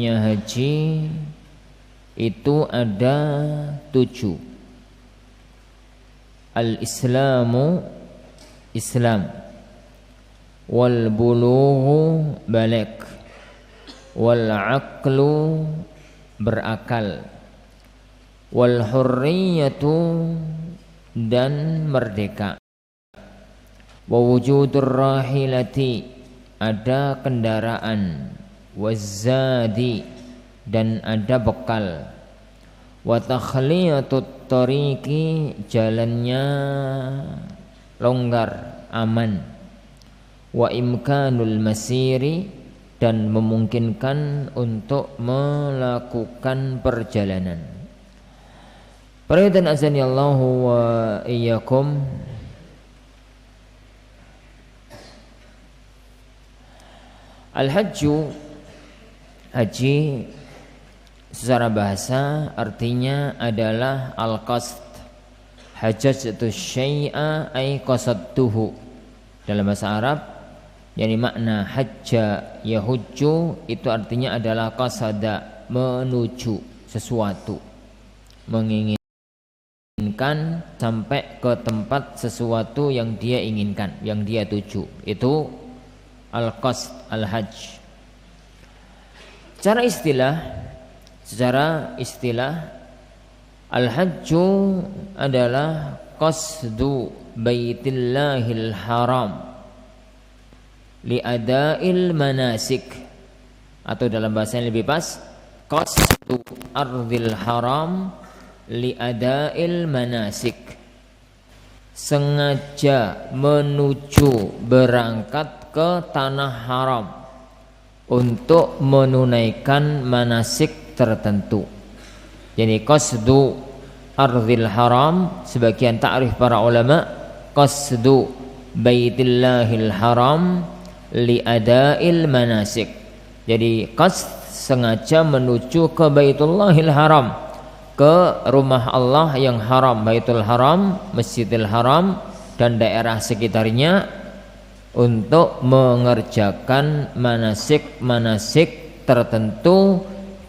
haji itu ada 7. Al-Islamu Islam, wal bulughu balik, wal aqlu berakal, wal hurriyatu dan merdeka, wa wujudur rahilati ada kendaraan, wazadi dan ada bekal, wa takhliyatut tariqi jalannya longgar aman, wa imkanul masiri dan memungkinkan untuk melakukan perjalanan. Perhatian azani Allahu wa iyyakum. Al-hajju, haji secara bahasa artinya adalah al-qasd. Hajjatu syai'a ay qasadtuhu. Dalam bahasa Arab, yakni makna hajja yahujju itu artinya adalah qasada, menuju sesuatu, menginginkan sampai ke tempat sesuatu yang dia inginkan, yang dia tuju. Itu al-qasd, al-hajj. Secara istilah al-hajju adalah qasdu baitillahil haram li'ada'il manasik, atau dalam bahasa yang lebih pas qasdu ardhil haram li'ada'il manasik, sengaja menuju berangkat ke tanah haram untuk menunaikan manasik tertentu. Jadi qasdu ardhil haram, sebagian ta'rif para ulama, qasdu baitillahil haram li'ada'il manasik. Jadi qasd sengaja menuju ke Baitullahil Haram, ke rumah Allah yang haram, Baitul Haram, Masjidil Haram dan daerah sekitarnya, untuk mengerjakan manasik-manasik tertentu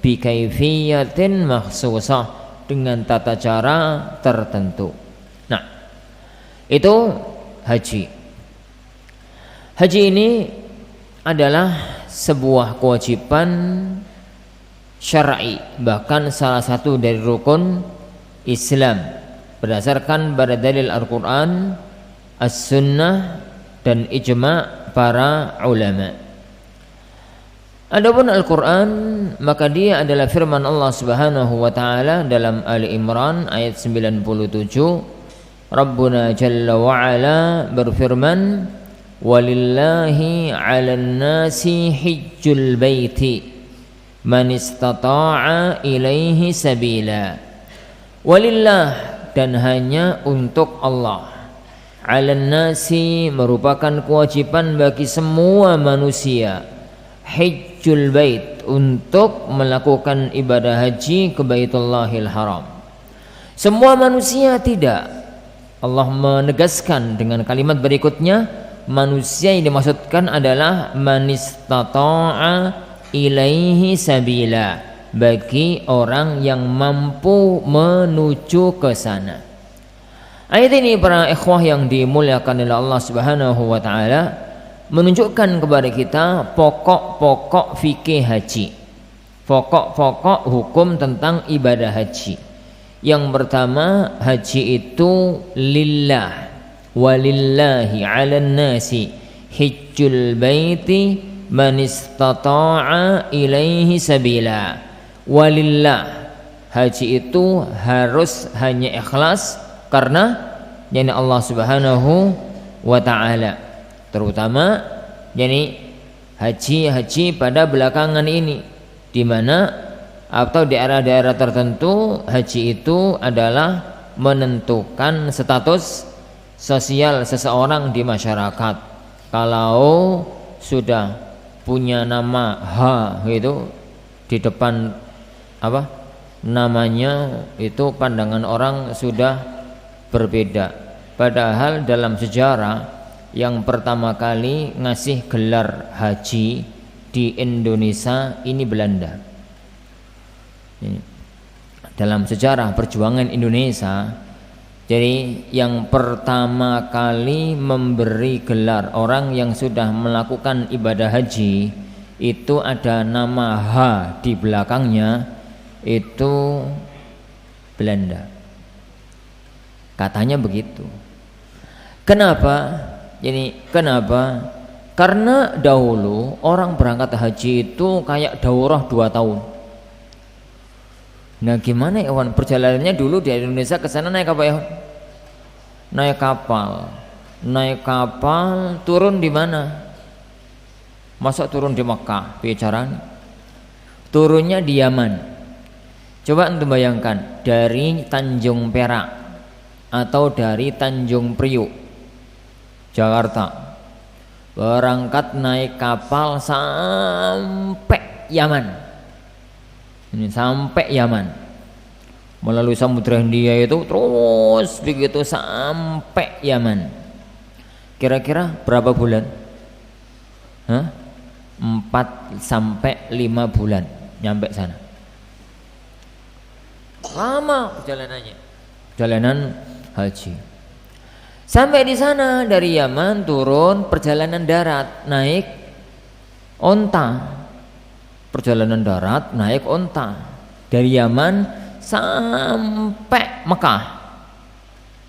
bikaifiyatin makhsusah, dengan tata cara tertentu. Nah, itu haji. Haji ini adalah sebuah kewajiban syar'i, bahkan salah satu dari rukun Islam berdasarkan pada dalil Al-Quran, As-Sunnah dan ijma' para ulama. Adapun Al-Quran, maka dia adalah firman Allah Subhanahu wa ta'ala dalam Ali Imran ayat 97. Rabbuna Jalla wa Ala berfirman, walillahi 'alan nasi hijjul baiti man istata'a ilaihi sabila. Walillah, dan hanya untuk Allah. 'Alan nasi merupakan kewajiban bagi semua manusia, hijjul bait, untuk melakukan ibadah haji ke Baitullahil Haram. Semua manusia tidak. Allah menegaskan dengan kalimat berikutnya, manusia yang dimaksudkan adalah man istata'a ilaihi sabila, bagi orang yang mampu menuju ke sana. Ayat ini para ikhwah yang dimuliakan oleh Allah Subhanahu wa ta'ala menunjukkan kepada kita pokok-pokok fikih haji, pokok-pokok hukum tentang ibadah haji. Yang pertama, haji itu lillah, walillahi 'alan nasi hijjul baiti man istata'a ilaihi sabila. Walillah, haji itu harus hanya ikhlas karena yakni Allah Subhanahu wa ta'ala. Terutama yakni haji pada belakangan ini, di mana atau di daerah-daerah tertentu haji itu adalah menentukan status sosial seseorang di masyarakat. Kalau sudah punya nama H gitu di depan namanya, itu pandangan orang sudah berbeda. Padahal dalam sejarah yang pertama kali ngasih gelar haji di Indonesia ini Belanda. Ini, dalam sejarah perjuangan Indonesia, jadi yang pertama kali memberi gelar orang yang sudah melakukan ibadah haji itu ada nama H di belakangnya, itu Belanda. Katanya begitu. Kenapa? Kenapa? Karena dahulu orang berangkat haji itu kayak daurah 2 tahun. Nah gimana ya Wan, perjalanannya dulu di Indonesia ke sana naik apa ya? Naik kapal. Naik kapal turun di mana? Masa turun di Mekah? Bicaranya turunnya di Yaman. Coba untuk bayangkan, dari Tanjung Perak atau dari Tanjung Priuk Jakarta berangkat naik kapal sampai Yaman. Ini sampai Yaman, melalui Samudra Hindia itu terus begitu sampai Yaman. Kira-kira berapa bulan? 4 sampai 5 bulan nyampe sana. Lama perjalanannya, perjalanan haji. Sampai di sana dari Yaman turun, perjalanan darat naik onta. Perjalanan darat naik onta dari Yaman sampai Mekah.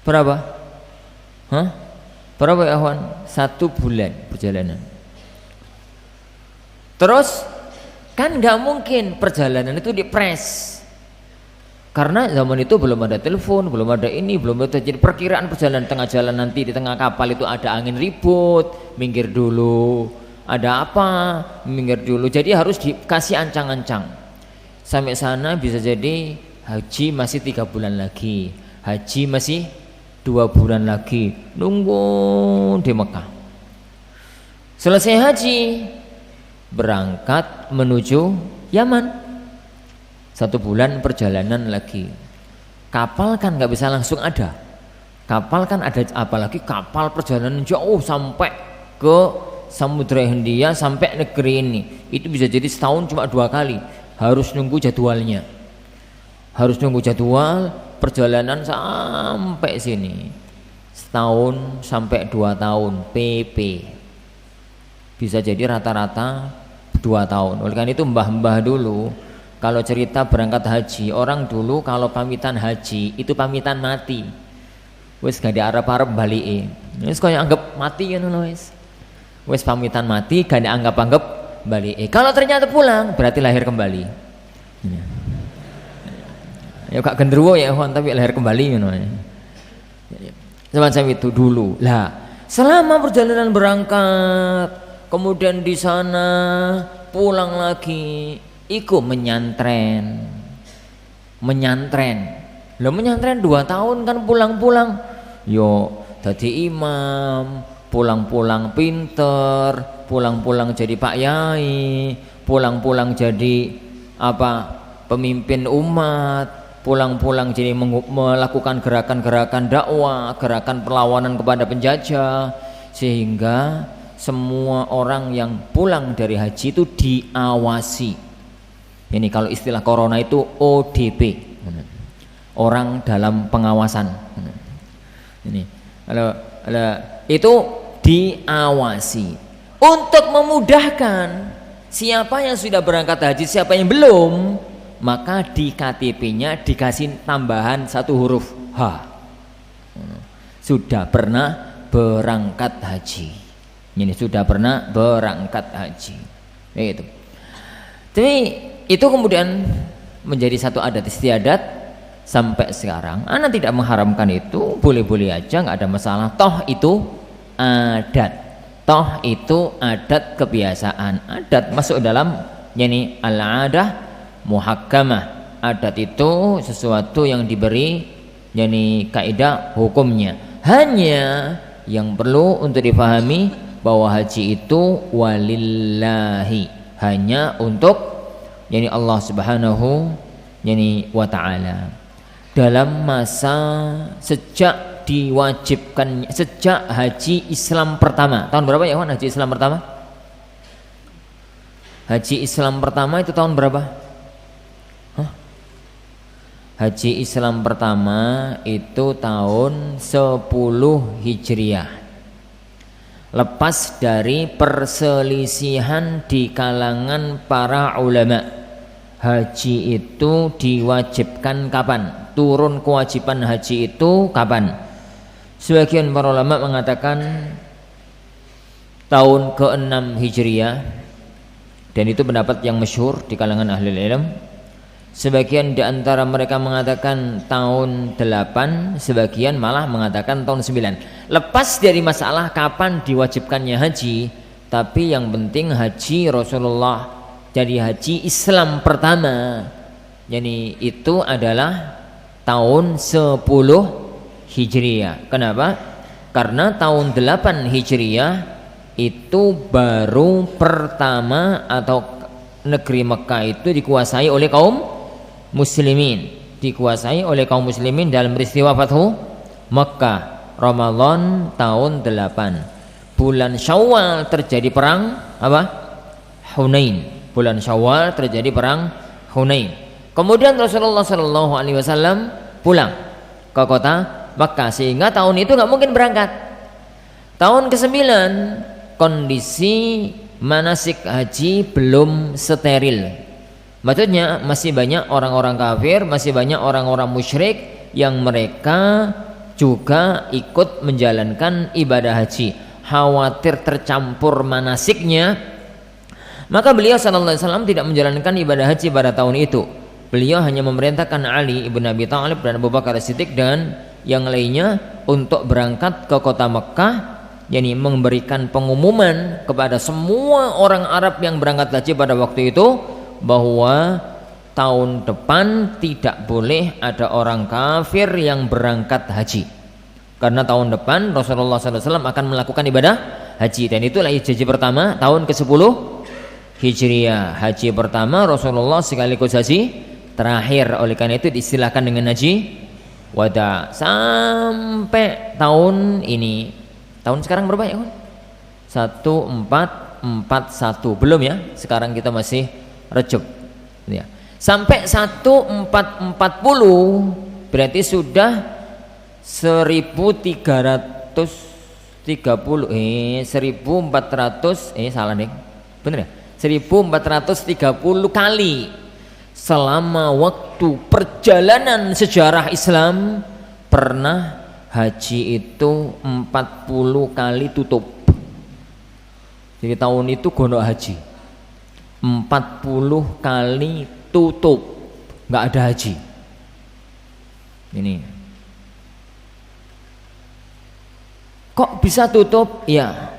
Berapa? Berapa ya Wan? 1 bulan perjalanan. Terus kan nggak mungkin perjalanan itu dipres, karena zaman itu belum ada telepon, belum ada ini, belum ada. Jadi perkiraan perjalanan tengah jalan nanti di tengah kapal itu ada angin ribut, minggir dulu. Ada apa? Minggir dulu. Jadi harus dikasih ancang-ancang. Sampai sana bisa jadi haji masih 3 bulan lagi, haji masih 2 bulan lagi, nunggu di Mekah. Selesai haji, berangkat menuju Yaman. 1 bulan perjalanan lagi. Kapal kan nggak bisa langsung ada. Kapal kan ada, apalagi kapal perjalanan jauh sampai ke Samudra Hindia, sampai negeri ini. Itu bisa jadi setahun cuma 2 kali. Harus nunggu jadwalnya. Harus nunggu jadwal perjalanan sampai sini. Setahun sampai 2 tahun PP. Bisa jadi rata-rata 2 tahun. Oleh karena itu mbah-mbah dulu kalau cerita berangkat haji, orang dulu kalau pamitan haji itu pamitan mati. Wis gak diarep-arep balike. Wis kaya anggap mati ya ngono wis. Wis pamitan mati gak dianggap-anggap balike. Kalau ternyata pulang berarti lahir kembali. Ya gak gendruwo ya Wan, tapi lahir kembali ngono. Semacam itu dulu. Lah, selama perjalanan berangkat, kemudian di sana pulang lagi, iku menyantren. Lo menyantren 2 tahun kan pulang-pulang. Yo dadi imam, pulang-pulang pinter, pulang-pulang jadi Pak Yai, pulang-pulang jadi pemimpin umat, pulang-pulang jadi melakukan gerakan-gerakan dakwah, gerakan perlawanan kepada penjajah, sehingga semua orang yang pulang dari haji itu diawasi. Ini kalau istilah corona itu ODP, orang dalam pengawasan. Ini kalau itu diawasi untuk memudahkan siapa yang sudah berangkat haji, siapa yang belum, maka di KTP-nya dikasih tambahan 1 huruf H, sudah pernah berangkat haji. Ini sudah pernah berangkat haji, begitu. Tapi itu kemudian menjadi satu adat istiadat sampai sekarang. Ana tidak mengharamkan itu, boleh-boleh aja, nggak ada masalah. Toh itu adat, toh itu adat kebiasaan. Adat masuk dalam yani al-adah muhakkamah. Adat itu sesuatu yang diberi yani kaidah hukumnya. Hanya yang perlu untuk dipahami bahwa haji itu walillahi, hanya untuk yani Allah Subhanahu yani wa ta'ala. Dalam masa sejak diwajibkan, sejak haji Islam pertama, tahun berapa ya Wan haji Islam pertama? Haji Islam pertama itu tahun berapa? Haji Islam pertama itu tahun 10 Hijriah. Lepas dari perselisihan di kalangan para ulama, haji itu diwajibkan kapan? Turun kewajiban haji itu kapan? Sebagian para ulama mengatakan tahun ke-6 Hijriah, dan itu pendapat yang masyhur di kalangan ahli ilmu. Sebagian di antara mereka mengatakan tahun 8, sebagian malah mengatakan tahun 9. Lepas dari masalah kapan diwajibkannya haji, tapi yang penting haji Rasulullah jadi haji Islam pertama, yani itu adalah tahun 10 Hijriah. Kenapa? Karena tahun 8 Hijriah itu baru pertama atau negeri Mekah itu dikuasai oleh kaum muslimin, dikuasai oleh kaum muslimin dalam peristiwa Fathu Mekah. Ramadan tahun 8. Bulan Syawal terjadi perang apa? Hunain. Bulan Syawal terjadi perang Hunain. Kemudian Rasulullah Shallallahu Alaihi Wasallam pulang ke kota Mekah, sehingga tahun itu nggak mungkin berangkat. Tahun ke-9 kondisi manasik haji belum steril. Maksudnya masih banyak orang-orang kafir, masih banyak orang-orang musyrik yang mereka juga ikut menjalankan ibadah haji. Khawatir tercampur manasiknya, maka beliau sallallahu alaihi wasallam tidak menjalankan ibadah haji pada tahun itu. Beliau hanya memerintahkan Ali ibn Abi Thalib dan Abu Bakar Siddiq dan yang lainnya untuk berangkat ke kota Mekah, yakni memberikan pengumuman kepada semua orang Arab yang berangkat haji pada waktu itu bahwa tahun depan tidak boleh ada orang kafir yang berangkat haji, karena tahun depan Rasulullah SAW akan melakukan ibadah haji, dan itulah haji pertama tahun ke-10 Hijriah. Haji pertama Rasulullah sekaligus haji terakhir, oleh karena itu diistilahkan dengan haji wada sampai tahun ini. Tahun sekarang berapa ya? 1441 belum ya, sekarang kita masih Rejab ya. Sampai 1440 berarti sudah 1430 salah nih, bener ya, 1430 kali selama waktu perjalanan sejarah Islam pernah haji itu 40 kali tutup. Jadi tahun itu gondok haji 40 kali tutup, nggak ada haji. Ini kok bisa tutup? Ya,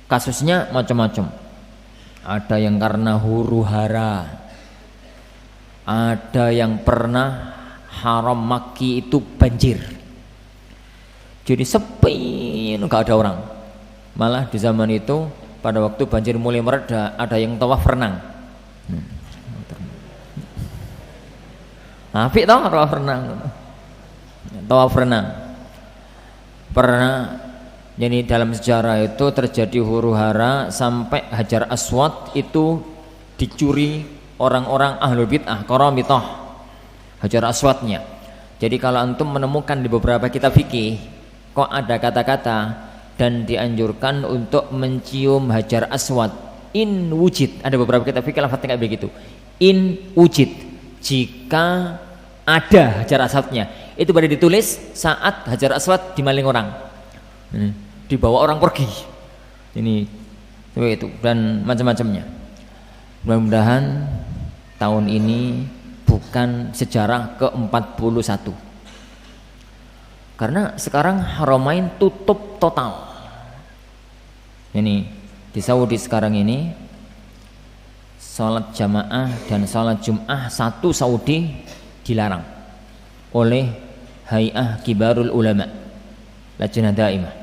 kasusnya macam-macam. Ada yang karena huru hara, ada yang pernah haram Makki itu banjir, jadi sepi, nggak ada orang. Malah di zaman itu pada waktu banjir mulai mereda, ada yang tawaf renang. Apik toh tawaf renang. Tawaf renang. Pernah jadi dalam sejarah itu terjadi huru hara sampai Hajar Aswad itu dicuri orang-orang ahlul bid'ah, qaramithah. Hajar Aswadnya. Jadi kalau antum menemukan di beberapa kitab fikih kok ada kata-kata dan dianjurkan untuk mencium Hajar Aswad in wujud, ada beberapa kitab fikih lafadznya kayak begitu, in wujud, jika ada Hajar Aswadnya, itu pada ditulis saat Hajar Aswad dimaling orang, dibawa orang pergi, ini itu dan macam-macamnya. Mudah-mudahan tahun ini bukan sejarah ke-41, karena sekarang Haramain tutup total. Ini di Saudi sekarang ini salat jamaah dan salat Jum'ah satu Saudi dilarang oleh Hay'ah Kibarul Ulama Lajnah Daimah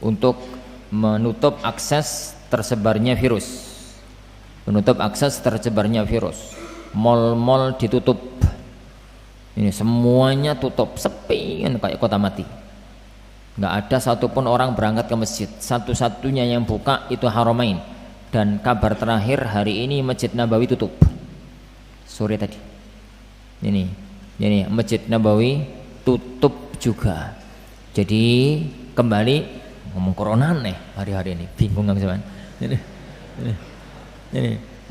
untuk menutup akses tersebarnya virus, menutup akses tersebarnya virus. Mal-mal ditutup, ini semuanya tutup, sepi kan kayak kota mati. Nggak ada satupun orang berangkat ke masjid. Satu-satunya yang buka itu Haramain, dan kabar terakhir hari ini Masjid Nabawi tutup sore tadi. Ini Masjid Nabawi tutup juga. Jadi kembali ngomong corona nih hari-hari ini, bingung nggak teman?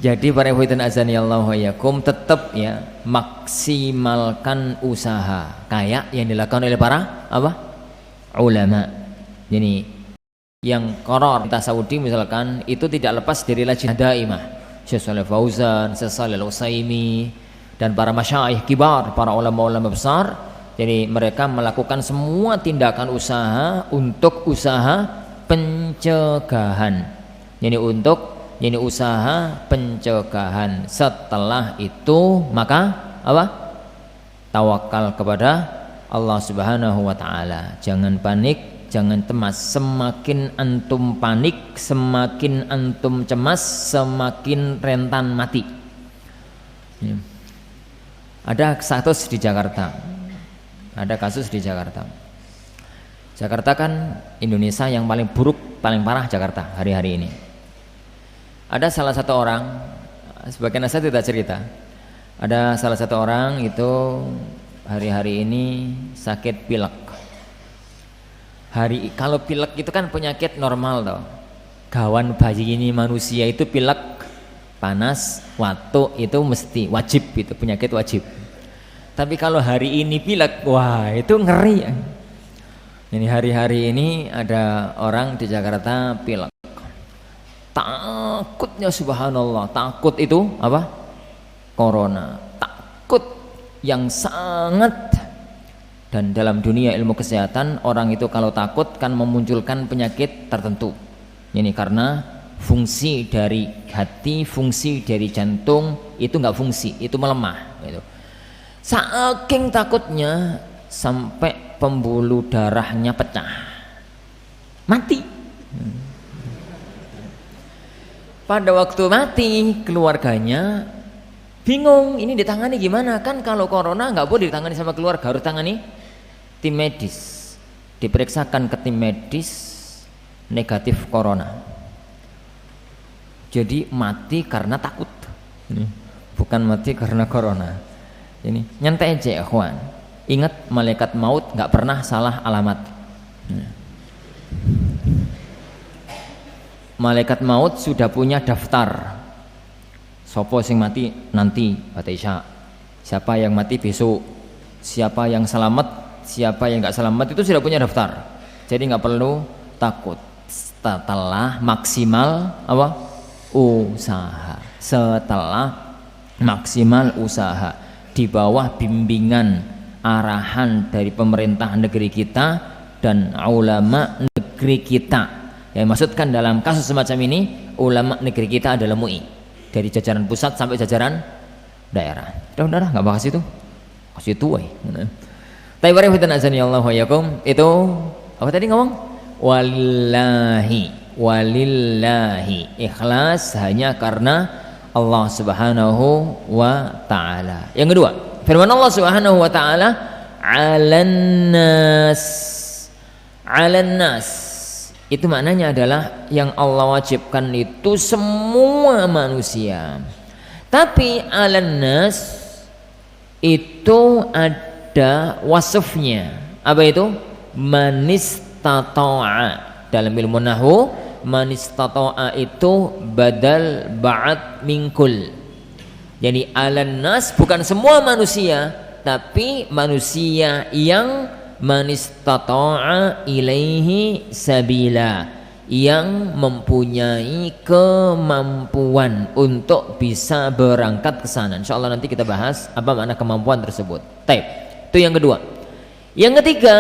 Jadi para ikhwan azani Allah wa yakum, tetap ya maksimalkan usaha kayak yang dilakukan oleh para ulama. Jadi yang koror entah Saudi misalkan itu tidak lepas dari lajnah daimah, Syekh Shalih Fauzan, Syekh Shalih Al-Utsaimin dan para masyayikh kibar, para ulama-ulama besar. Jadi mereka melakukan semua tindakan usaha untuk usaha pencegahan. Jadi untuk usaha pencegahan. Setelah itu maka tawakal kepada Allah Subhanahu wa taala. Jangan panik, jangan cemas. Semakin antum panik, semakin antum cemas, semakin rentan mati. Ada kasus di Jakarta. Jakarta kan Indonesia yang paling buruk, paling parah Jakarta hari-hari ini. Ada salah satu orang, sebagian saya tidak cerita. Ada salah satu orang itu hari-hari ini sakit pilek. Kalau pilek itu kan penyakit normal toh. Gawan bayi ini manusia itu pilek, panas, watuk itu mesti wajib, itu penyakit wajib. Tapi kalau hari ini pilek, wah itu ngeri. Ini hari-hari ini ada orang di Jakarta pilek. Takutnya subhanallah, takut itu corona. Takut yang sangat. Dan dalam dunia ilmu kesehatan, orang itu kalau takut kan memunculkan penyakit tertentu. Ini karena fungsi dari hati, fungsi dari jantung itu nggak fungsi, itu melemah gitu. Saking takutnya sampai pembuluh darahnya pecah, mati. Pada waktu mati keluarganya bingung, ini ditangani gimana? Kan kalau corona nggak boleh ditangani sama keluarga, harus tangani tim medis. Diperiksakan ke tim medis, negatif corona. Jadi mati karena takut, bukan mati karena corona. Ini nyantai aja ikhwan. Ingat malaikat maut nggak pernah salah alamat. Malaikat maut sudah punya daftar. Sopo sing mati nanti pada isya. Siapa yang mati besok. Siapa yang selamat, siapa yang nggak selamat itu sudah punya daftar. Jadi nggak perlu takut. Setelah maksimal usaha. Setelah maksimal usaha. Di bawah bimbingan arahan dari pemerintah negeri kita dan ulama negeri kita. Yang maksudkan dalam kasus semacam ini, ulama negeri kita adalah MUI, dari jajaran pusat sampai jajaran daerah. Udah nggak bahas itu, kasih itu wae. Tapi azani Allah wa yakum, itu apa tadi ngomong? Walillahi, ikhlas hanya karena Allah Subhanahu wa ta'ala. Yang kedua, firman Allah Subhanahu wa ta'ala, 'alan nas. Itu maknanya adalah yang Allah wajibkan itu semua manusia. Tapi 'alan nas itu ada wasfnya. Apa itu? Manistata'a. Dalam ilmu nahwu, manistata'a itu badal ba'at minkul. Jadi alan nas bukan semua manusia, tapi manusia yang manistata'a ilaihi sabila, yang mempunyai kemampuan untuk bisa berangkat ke sana. Insyaallah nanti kita bahas apa makna kemampuan tersebut. Taib. Itu yang kedua. Yang ketiga,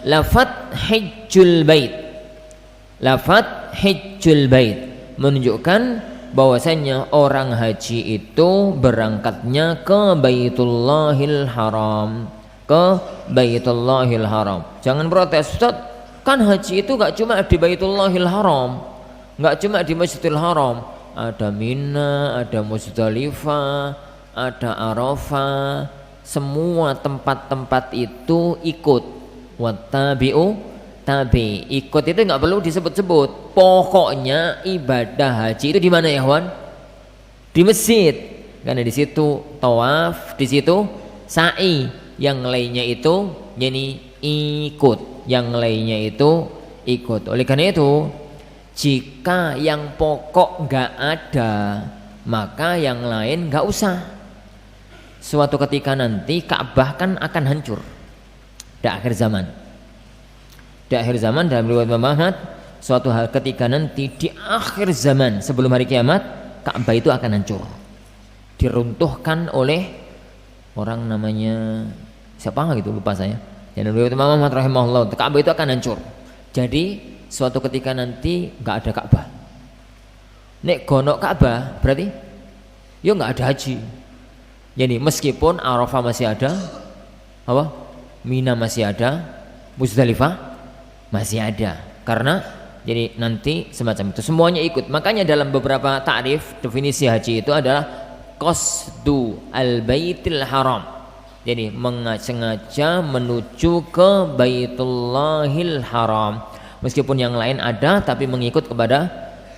lafat hajjul bait. Lafat hajjul bait menunjukkan bahwasanya orang haji itu berangkatnya ke Baitullahil Haram, ke Baitullahil Haram. Jangan protes, Ustaz, kan haji itu gak cuma di Baitullahil Haram, gak cuma di Masjidil Haram, ada Mina, ada Muzdalifah, ada Arafah, semua tempat-tempat itu ikut. Wattabi'u tabi, ikut itu nggak perlu disebut-sebut. Pokoknya ibadah haji itu di mana ya, Wan? Di masjid. Karena di situ tawaf, di situ sa'i, yang lainnya itu jadi ikut, yang lainnya itu ikut. Oleh karena itu, jika yang pokok nggak ada, maka yang lain nggak usah. Suatu ketika nanti Ka'bah kan akan hancur di akhir zaman. Di akhir zaman dalam riwayat Imam Ahmad, suatu hal ketika nanti di akhir zaman sebelum hari kiamat, Ka'bah itu akan hancur, diruntuhkan oleh orang namanya siapa gitu, lupa saya. Yang riwayat Imam Ahmad rahimahullah, Ka'bah itu akan hancur. Jadi suatu ketika nanti nggak ada Ka'bah. Nek gonok Ka'bah berarti ya nggak ada haji. Jadi meskipun Arafah masih ada, apa? Mina masih ada, Muzdalifah masih ada. Karena jadi nanti semacam itu semuanya ikut. Makanya dalam beberapa ta'rif definisi haji itu adalah qasdu al-baitil haram. Jadi sengaja menuju ke Baitullahil Haram. Meskipun yang lain ada tapi mengikut kepada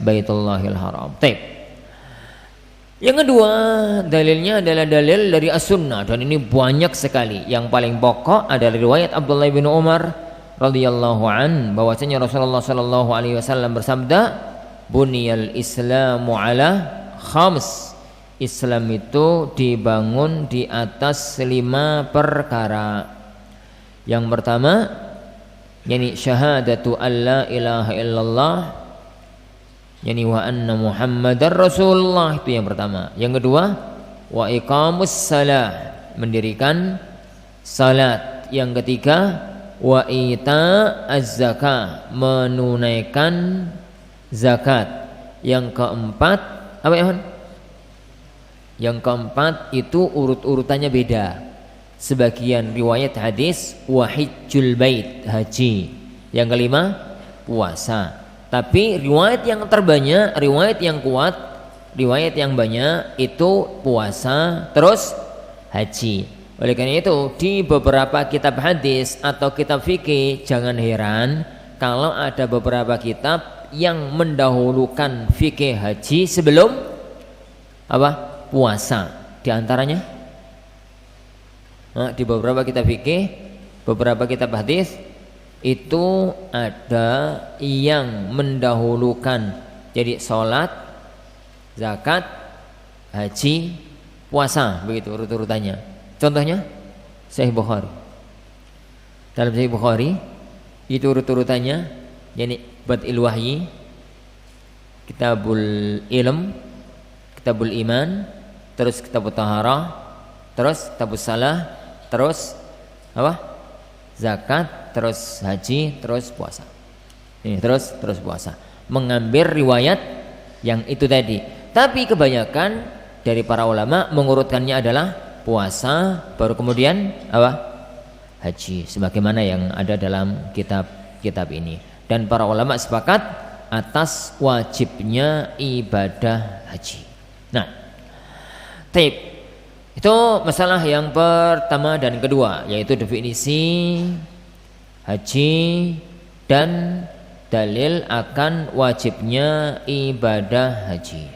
Baitullahil Haram. Baik. Yang kedua, dalilnya adalah dalil dari as-sunnah, dan ini banyak sekali. Yang paling pokok adalah riwayat Abdullah bin Umar radhiyallahu an, bahwasanya Rasulullah sallallahu alaihi wasallam bersabda, "Buniyal Islamu ala khams." Islam itu dibangun di atas 5 perkara. Yang pertama, yakni syahadatu alla ilaha illallah, yakni wa anna Muhammadar Rasulullah, itu yang pertama. Yang kedua, wa iqamus salah, mendirikan salat. Yang ketiga, wa ita az-zakah, menunaikan zakat. Yang keempat, apa ya? Yang keempat itu urut-urutannya beda. Sebagian riwayat hadis wa hajjul bait, haji. Yang kelima, puasa. Tapi riwayat yang terbanyak, riwayat yang kuat, riwayat yang banyak itu puasa terus haji. Oleh karena itu di beberapa kitab hadis atau kitab fikih jangan heran kalau ada beberapa kitab yang mendahulukan fikih haji sebelum apa? Puasa. Di antaranya di beberapa kitab fikih, beberapa kitab hadis itu ada yang mendahulukan jadi sholat, zakat, haji, puasa, begitu urut-urutannya. Contohnya Sahih Bukhari. Dalam Sahih Bukhari itu urut-urutannya jadi Bad'il Wahyi, Kitabul Ilm, Kitabul Iman, terus Kitabut Taharah, terus Kitabus Salah, terus apa? Zakat, terus haji, terus puasa. Ini terus puasa. Mengambil riwayat yang itu tadi. Tapi kebanyakan dari para ulama mengurutkannya adalah puasa, baru kemudian apa? Haji, sebagaimana yang ada dalam kitab-kitab ini. Dan para ulama sepakat atas wajibnya ibadah haji. Nah, taib. Itu masalah yang pertama dan kedua, yaitu definisi haji dan dalil akan wajibnya ibadah haji.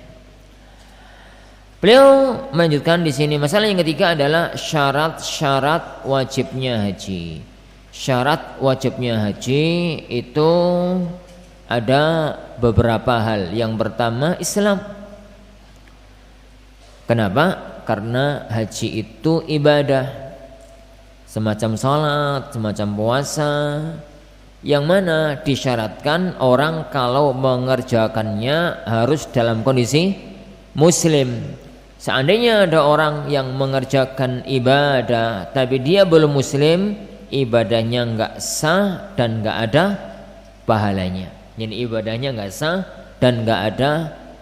Beliau melanjutkan di sini masalah yang ketiga adalah syarat-syarat wajibnya haji. Syarat wajibnya haji itu ada beberapa hal. Yang pertama, Islam. Kenapa? Karena haji itu ibadah, semacam sholat, semacam puasa, yang mana disyaratkan orang kalau mengerjakannya harus dalam kondisi muslim. Seandainya ada orang yang mengerjakan ibadah tapi dia belum muslim, ibadahnya enggak sah dan enggak ada pahalanya. Jadi ibadahnya enggak sah dan enggak ada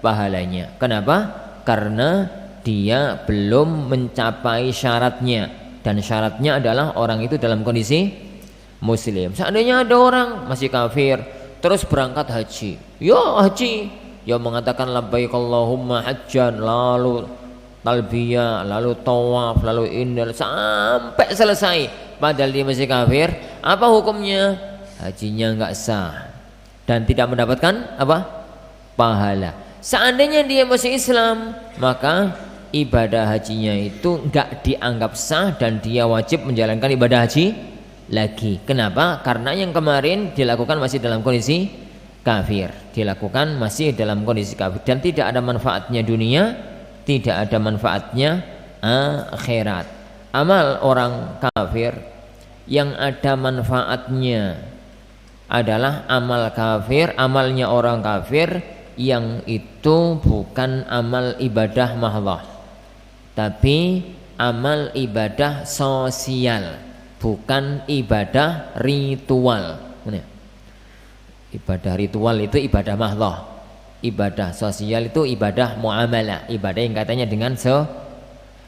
pahalanya. Kenapa? Karena dia belum mencapai syaratnya, dan syaratnya adalah orang itu dalam kondisi muslim. Seandainya ada orang masih kafir terus berangkat haji, haji, mengatakan labbaik Allahumma hajjan, lalu talbiyah, lalu tawaf, lalu indal sampai selesai, padahal dia masih kafir, apa hukumnya? Hajinya enggak sah dan tidak mendapatkan apa? Pahala. Seandainya dia masih Islam, maka ibadah hajinya itu enggak dianggap sah dan dia wajib menjalankan ibadah haji lagi. Kenapa? Karena yang kemarin dilakukan masih dalam kondisi kafir, dilakukan masih dalam kondisi kafir dan tidak ada manfaatnya dunia, tidak ada manfaatnya akhirat. Amal orang kafir yang ada manfaatnya adalah amal kafir, amalnya orang kafir yang itu bukan amal ibadah mahdhah, tapi amal ibadah sosial, bukan ibadah ritual. Ibadah ritual itu ibadah mahdhah, ibadah sosial itu ibadah muamalah, ibadah yang katanya dengan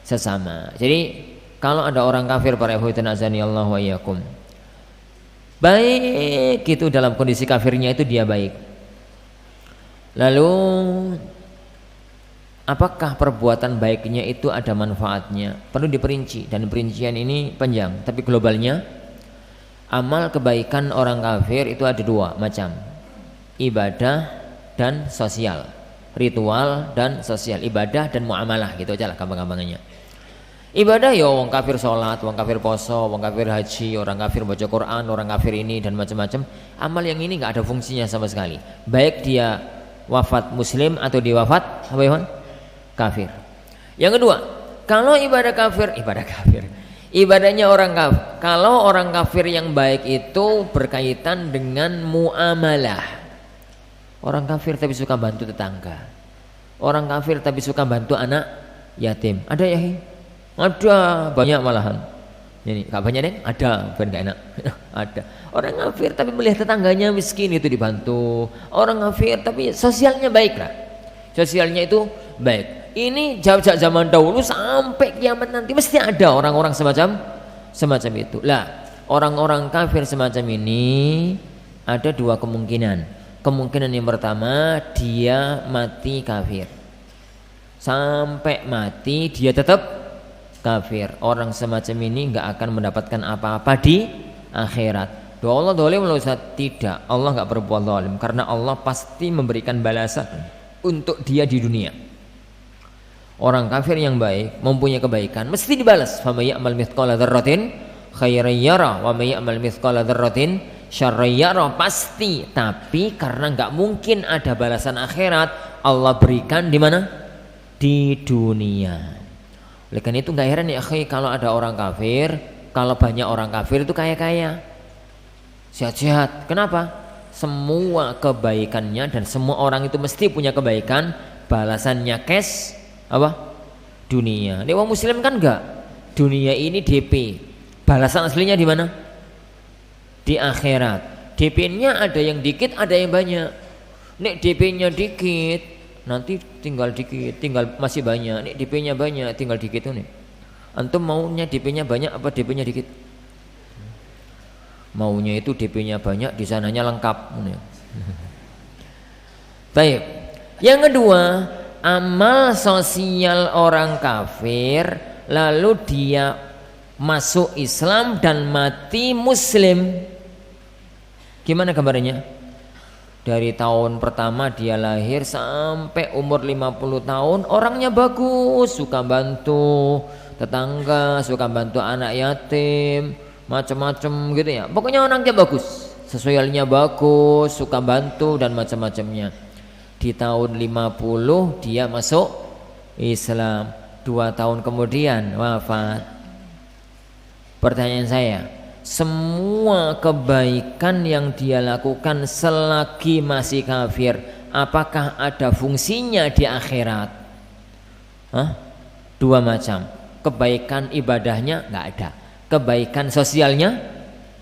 sesama. Jadi kalau ada orang kafir, para ikhwan azani Allah wa iyyakum, baik itu dalam kondisi kafirnya itu dia baik. Lalu apakah perbuatan baiknya itu ada manfaatnya? Perlu diperinci, dan perincian ini panjang, tapi globalnya amal kebaikan orang kafir itu ada dua macam, ibadah dan sosial, ritual dan sosial, ibadah dan muamalah, gitu aja lah gampang-gampangnya. Ibadah ya orang kafir sholat, orang kafir poso, orang kafir haji, orang kafir baca Quran, orang kafir ini dan macam-macam. Amal yang ini nggak ada fungsinya sama sekali, baik dia wafat muslim atau dia wafat apa ya, kafir. Yang kedua, kalau ibadah kafir, ibadahnya orang kafir. Kalau orang kafir yang baik itu berkaitan dengan muamalah. Orang kafir tapi suka bantu tetangga, orang kafir tapi suka bantu anak yatim. Ada ya? Ada, banyak malahan. Ini gak banyak deh? Ada, bukan gak enak. Ada. Orang kafir tapi melihat tetangganya miskin itu dibantu. Orang kafir tapi sosialnya baik lah. Sosialnya itu baik. Ini sejak zaman dahulu sampai kiamat nanti mesti ada orang-orang semacam itu. Lah, orang-orang kafir semacam ini ada dua kemungkinan. Kemungkinan yang pertama, dia mati kafir. Sampai mati dia tetap kafir. Orang semacam ini nggak akan mendapatkan apa-apa di akhirat. Doa Allah dolim tidak. Allah nggak berbuat zalim karena Allah pasti memberikan balasan untuk dia di dunia. Orang kafir yang baik mempunyai kebaikan mesti dibalas. Faman ya'mal mithqala dzarratin khairan yara wa may ya'mal mithqala dzarratin syarran yara, pasti. Tapi karena nggak mungkin ada balasan akhirat, Allah berikan di mana? Di dunia. Oleh karena itu nggak heran ya akhi kalau ada orang kafir, kalau banyak orang kafir itu kaya-kaya, sehat-sehat. Kenapa? Semua kebaikannya dan semua orang itu mesti punya kebaikan, balasannya cash apa? Dunia. Ini orang muslim kan enggak? Dunia ini DP. Balasan aslinya di mana? Di akhirat. DP-nya ada yang dikit, ada yang banyak. Nek DP-nya dikit, nanti tinggal dikit, tinggal masih banyak. Nek DP-nya banyak, tinggal dikit tuh nih. Antum maunya DP-nya banyak apa DP-nya dikit? Maunya itu DP-nya banyak, di sananya lengkap. Baik. Yang kedua, amal sosial orang kafir lalu dia masuk Islam dan mati muslim. Gimana kabarnya? Dari tahun pertama dia lahir sampai umur 50 tahun orangnya bagus, suka bantu tetangga, suka bantu anak yatim, macam-macam gitu ya. Pokoknya orangnya bagus, sosialnya bagus, suka bantu dan macam-macamnya. Di tahun 50 dia masuk Islam, 2 tahun kemudian wafat. Pertanyaan saya, semua kebaikan yang dia lakukan selagi masih kafir, apakah ada fungsinya di akhirat? Dua macam, kebaikan ibadahnya nggak ada, kebaikan sosialnya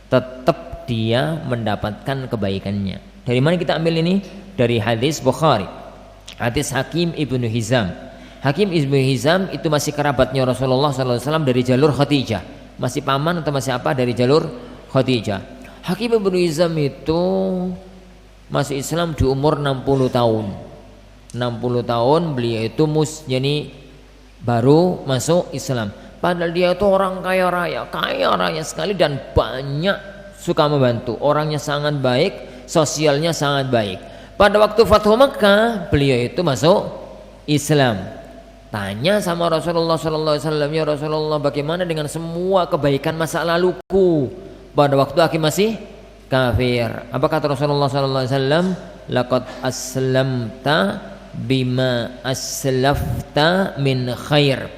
tetap dia mendapatkan kebaikannya. Dari mana kita ambil ini? Dari hadis Bukhari, hadis Hakim ibnu Hizam. Hakim ibnu Hizam itu masih kerabatnya Rasulullah SAW dari jalur Khadijah, masih paman atau masih apa dari jalur Khadijah. Hakim ibnu Hizam itu masuk Islam di umur 60 tahun. 60 tahun beliau itu yani baru masuk Islam. Padahal dia itu orang kaya raya sekali dan banyak suka membantu. Orangnya sangat baik, sosialnya sangat baik. Pada waktu Fathu Makkah beliau itu masuk Islam. Tanya sama Rasulullah sallallahu alaihi wasallam, ya Rasulullah, bagaimana dengan semua kebaikan masa laluku pada waktu aku masih kafir? Apa kata Rasulullah sallallahu alaihi wasallam? Laqad aslamta bima aslafta min khair.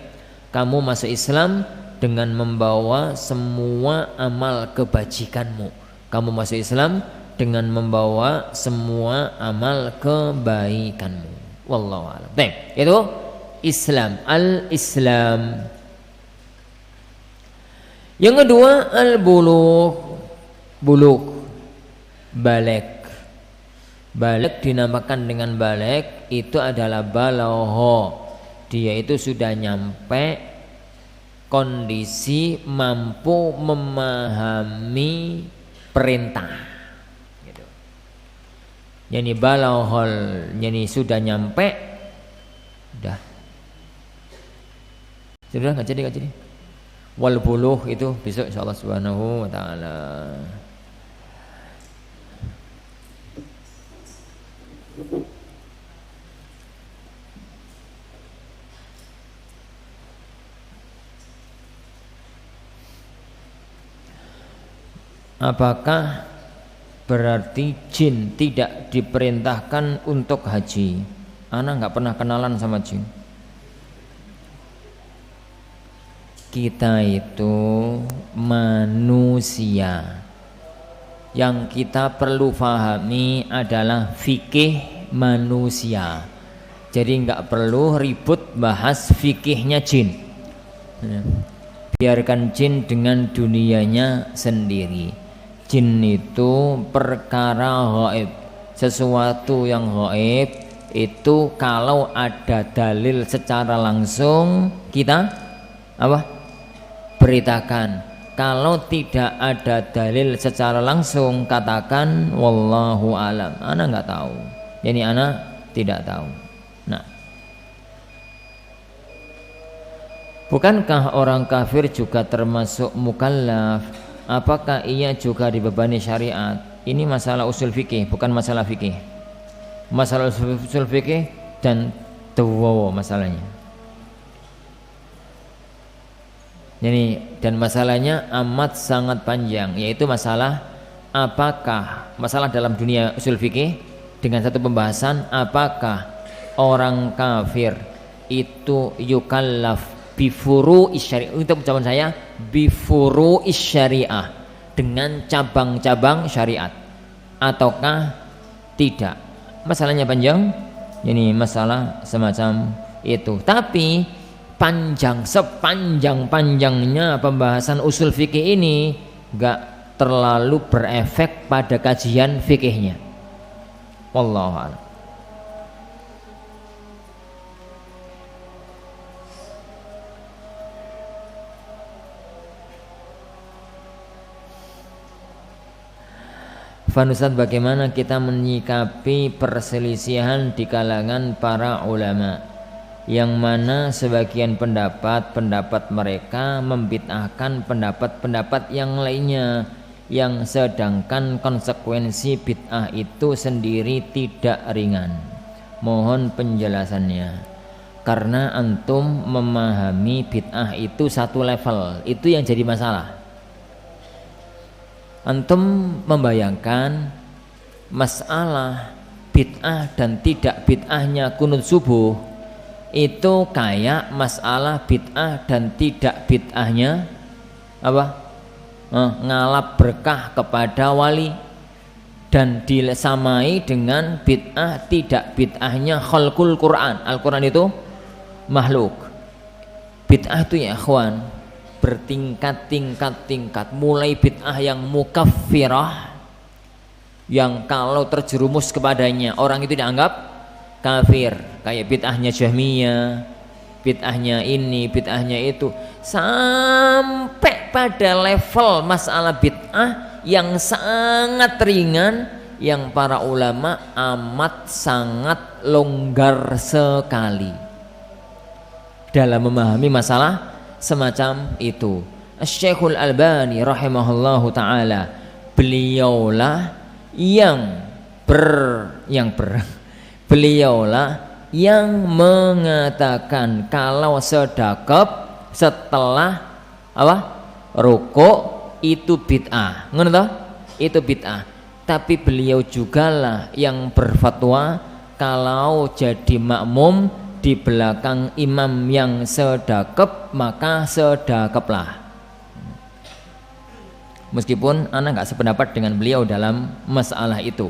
Kamu masuk Islam dengan membawa semua amal kebajikanmu. Kamu masuk Islam dengan membawa semua amal kebaikanmu. Wallahu a'lam. Baik, itu Islam, al-Islam. Yang kedua al-bulugh, balik. Balik dinamakan dengan balik itu adalah balagha. Dia itu sudah nyampe kondisi mampu memahami perintah. Gitu. Yani balaghal, yani sudah nyampe, udah. Sudah nggak jadi. Wal bulugh itu besok insyaallah subhanahu wa ta'ala. Apakah berarti jin tidak diperintahkan untuk haji? Ana nggak pernah kenalan sama jin. Kita itu manusia. Yang kita perlu pahami adalah fikih manusia. Jadi nggak perlu ribut bahas fikihnya jin. Biarkan jin dengan dunianya sendiri. Jin itu perkara gaib. Sesuatu yang gaib itu kalau ada dalil secara langsung kita apa? Beritakan. Kalau tidak ada dalil secara langsung katakan wallahu alam. Ana nggak tahu. Jadi ana tidak tahu. Nah, bukankah orang kafir juga termasuk mukallaf? Apakah ia juga dibebani syariat? Ini masalah usul fikih, bukan masalah fikih. Masalah usul fikih dan tuwawa masalahnya. Jadi dan masalahnya amat sangat panjang, yaitu masalah apakah masalah dalam dunia usul fikih dengan satu pembahasan apakah orang kafir itu yukallaf bifuru isyariah, untuk ucapan saya bifuru isyariah, dengan cabang-cabang syariat ataukah tidak. Masalahnya panjang, ini masalah semacam itu. Tapi sepanjang-panjangnya pembahasan usul fikih ini gak terlalu berefek pada kajian fikihnya. Wallahu a'lam. Ustaz, bagaimana kita menyikapi perselisihan di kalangan para ulama, yang mana sebagian pendapat mereka membid'ahkan pendapat yang lainnya, yang sedangkan konsekuensi bid'ah itu sendiri tidak ringan. Mohon penjelasannya, karena antum memahami bid'ah itu satu level, itu yang jadi masalah. Antum membayangkan masalah bid'ah dan tidak bid'ahnya kunut subuh itu kayak masalah bid'ah dan tidak bid'ahnya apa? Ngalap berkah kepada wali, dan disamai dengan bid'ah tidak bid'ahnya khalqul Quran. Al-Quran itu makhluk. Bid'ah itu ya ikhwan bertingkat-tingkat, mulai bid'ah yang mukaffirah, yang kalau terjerumus kepadanya orang itu dianggap kafir, kayak bid'ahnya Jahmiyah, bid'ahnya ini, bid'ahnya itu, sampai pada level masalah bid'ah yang sangat ringan, yang para ulama amat sangat longgar sekali dalam memahami masalah semacam itu. Syekhul Albani rahimahullahu ta'ala, beliaulah beliaulah yang mengatakan kalau sedekap setelah apa? Rukuk itu bid'ah. Ngono toh? Itu bid'ah. Tapi beliau jugalah yang berfatwa kalau jadi makmum di belakang imam yang sedekap maka sedekaplah. Meskipun anak nggak sependapat dengan beliau dalam masalah itu.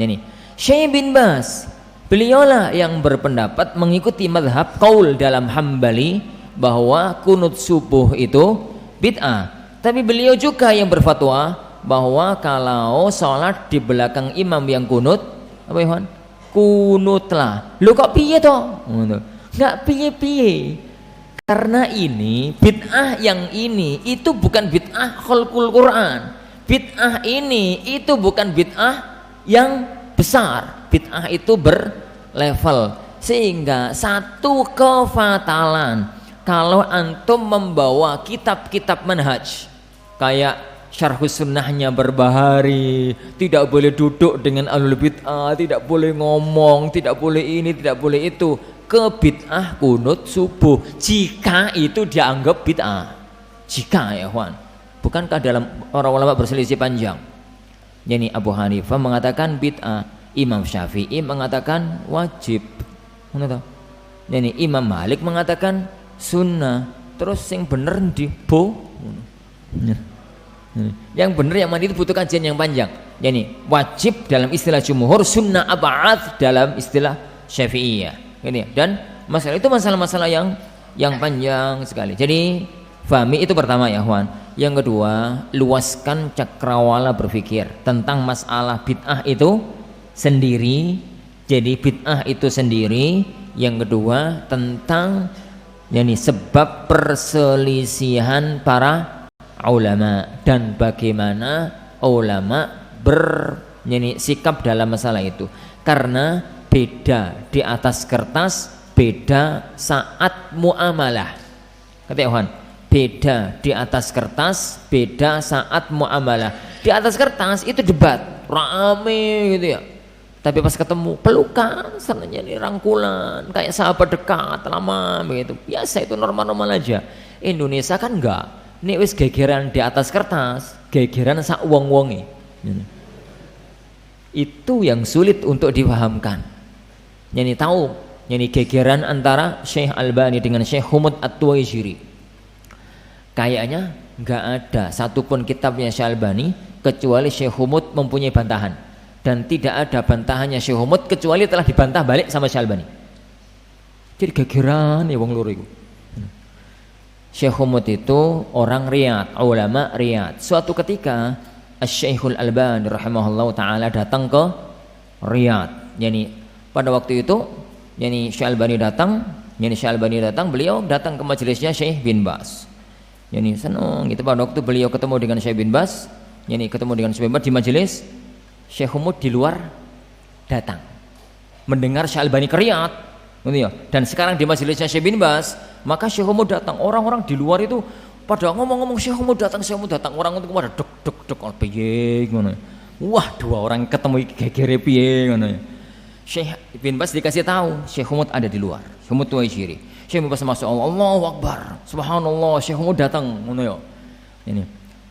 Ini Syekh bin Baz, beliaulah yang berpendapat mengikuti mazhab qaul dalam Hambali bahwa kunut subuh itu bid'ah. Tapi beliau juga yang berfatwa bahwa kalau sholat di belakang imam yang kunut, apa Ikhwan? Kunutlah. Lu kok piye toh? Nggak piye-piye. Karena ini bid'ah yang ini itu bukan bid'ah khalqul Quran. Bid'ah ini itu bukan bid'ah yang besar. Bid'ah itu berlevel. Sehingga satu kefatalan kalau antum membawa kitab-kitab manhaj kayak Syarhus Sunnahnya Barbahari, tidak boleh duduk dengan ahlul bid'ah, tidak boleh ngomong, tidak boleh ini, tidak boleh itu, ke bid'ah kunut subuh jika itu dianggap bid'ah. Jika ya Ikhwan, bukankah dalam para ulama berselisih panjang? Yani Abu Hanifah mengatakan bid'ah, Imam Syafi'i mengatakan wajib. Yani Imam Malik mengatakan sunnah. Terus yang bener di bo. Yang benar yang mana itu butuh kajian yang panjang. Yani wajib dalam istilah jumhur, sunnah ab'ad dalam istilah Syafi'iyah. Ini dan masalah itu masalah-masalah yang panjang sekali. Jadi fahami itu pertama ya Ikhwan. Yang kedua, luaskan cakrawala berpikir tentang masalah bid'ah itu sendiri. Jadi bid'ah itu sendiri. Yang kedua tentang yani sebab perselisihan para ulama dan bagaimana ulama sikap dalam masalah itu. Karena beda di atas kertas, beda saat muamalah. Kata Ikhwan, beda di atas kertas, beda saat muamalah. Di atas kertas itu debat rame gitu ya, tapi pas ketemu pelukan, senangnya nih rangkulan kayak sahabat dekat lama begitu. Biasa, itu normal-normal aja. Indonesia kan enggak. Ini wis gegeran di atas kertas, gegeran sak wong-wonge. Itu yang sulit untuk dipahamkan. Yani tahu, yani gegeran antara Syekh Albani dengan Syekh Humud At-Tuwaijiri. Kayaknya nggak ada satupun kitabnya Syekh Albani kecuali Syekh Humud mempunyai bantahan, dan tidak ada bantahannya Syekh Humud kecuali telah dibantah balik sama Syekh Albani. Jadi gegeran ya wong loro iku. Syekh Humud itu orang Riyadh, ulama Riyadh. Suatu ketika Asy-Syekhul Albani rahimahullah taala datang ke Riyadh. Yani pada waktu itu yani Syekh Albani datang, beliau datang ke majelisnya Syekh bin Baz. Yani senang gitu. Pada waktu beliau ketemu dengan Syekh bin Baz, yani ketemu dengan Syekh bin Baz di majelis, Syekh Humud di luar datang mendengar Syekh Albani ke Riyadh, gitu ya. Dan sekarang di majelisnya Syekh bin Baz, maka Syekh Humud datang. Orang-orang di luar itu pada ngomong-ngomong Syekh Humud datang, Syekh Humud datang. Orang itu pada dek piye ngono. Wah, dua orang ketemu gegere piye ngono. Syekh bin Baz dikasih tahu Syekh Humud ada di luar. Syekh Humud Tuwaijiri. Syekh bin Baz masuk, Allahu Akbar, Subhanallah, Syekh Humud datang ngono ya. Ini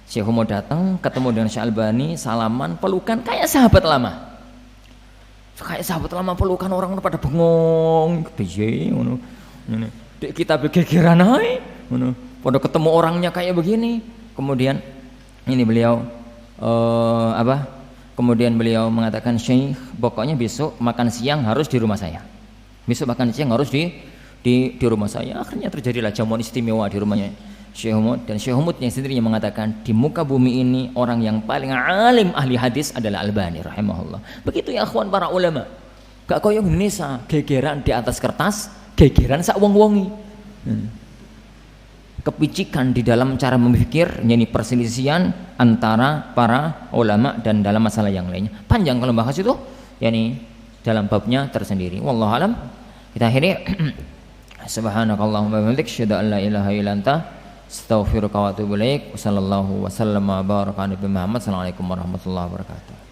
Syekh Humud datang ketemu dengan Syekh Albani, salaman, pelukan kayak sahabat lama. Kayak sahabat lama pelukan, orang pada bengong, piye ngono. Ini kita gegeran ae ngono. Pada ketemu orangnya kayak begini. Kemudian ini beliau kemudian beliau mengatakan, Syekh, pokoknya besok makan siang harus di rumah saya. Besok makan siang harus di rumah saya. Akhirnya terjadilah jamuan istimewa di rumahnya Syekh Humud. Dan Syekh Humud yang sendirinya mengatakan, di muka bumi ini orang yang paling alim ahli hadis adalah Albani rahimahullah. Begitu ya akhwan para ulama. Gak koyo Indonesia, gegeran di atas kertas, gegeran sak wong-wongi. Kepicikan di dalam cara memikir, yakni perselisihan antara para ulama dan dalam masalah yang lainnya. Panjang kalau bahas itu, yakni dalam babnya tersendiri. Wallahu alam. Kita akhiri. Subhanakallahumma wa bihamdika asyhadu an la ilaha illa anta astaghfiruka wa atubu ilaik. Wassallallahu wasallam wa baraka ala Nabi Muhammad. Assalamualaikum warahmatullahi wabarakatuh.